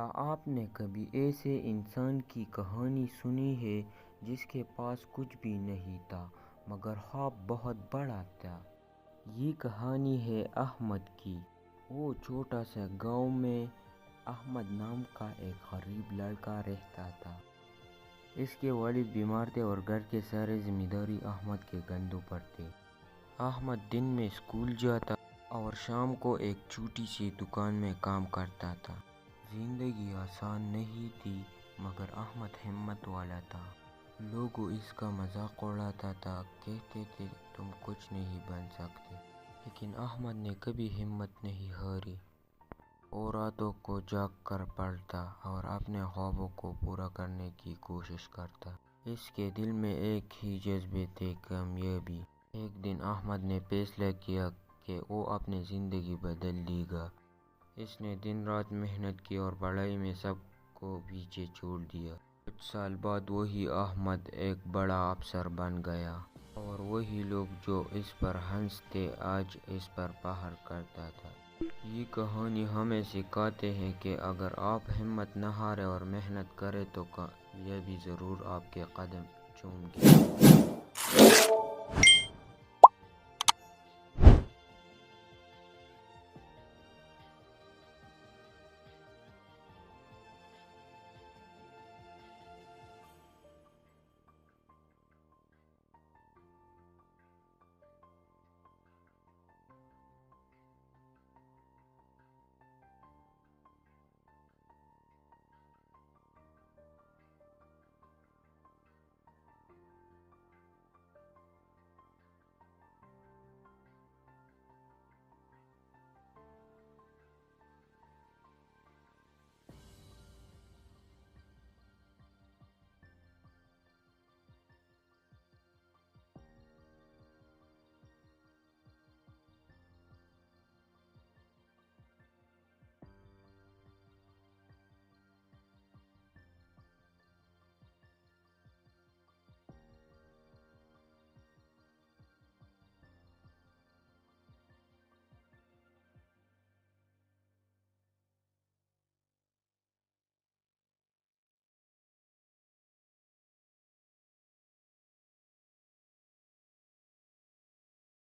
کیا آپ نے کبھی ایسے انسان کی کہانی سنی ہے جس کے پاس کچھ بھی نہیں تھا مگر خواب بہت بڑا تھا؟ یہ کہانی ہے احمد کی۔ وہ چھوٹا سا گاؤں میں احمد نام کا ایک غریب لڑکا رہتا تھا۔ اس کے والد بیمار تھے اور گھر کے سارے ذمہ داری احمد کے کندھوں پر تھے۔ احمد دن میں اسکول جاتا اور شام کو ایک چھوٹی سی دکان میں کام کرتا تھا۔ زندگی آسان نہیں تھی مگر احمد ہمت والا تھا۔ لوگ اس کا مذاق اڑاتا تھا، کہتے تھے تم کچھ نہیں بن سکتے، لیکن احمد نے کبھی ہمت نہیں ہاری۔ وہ راتوں کو جاگ کر پڑھتا اور اپنے خوابوں کو پورا کرنے کی کوشش کرتا۔ اس کے دل میں ایک ہی جذبے تھے، کامیابی۔ ایک دن احمد نے فیصلہ کیا کہ وہ اپنی زندگی بدل لے گا۔ اس نے دن رات محنت کی اور پڑھائی میں سب کو پیچھے چھوڑ دیا۔ کچھ سال بعد وہی احمد ایک بڑا افسر بن گیا اور وہی لوگ جو اس پر ہنستے آج اس پر فخر کرتا تھا۔ یہ کہانی ہمیں سکھاتے ہیں کہ اگر آپ ہمت نہ ہاریں اور محنت کریں تو کامیابی ضرور آپ کے قدم چوم گی۔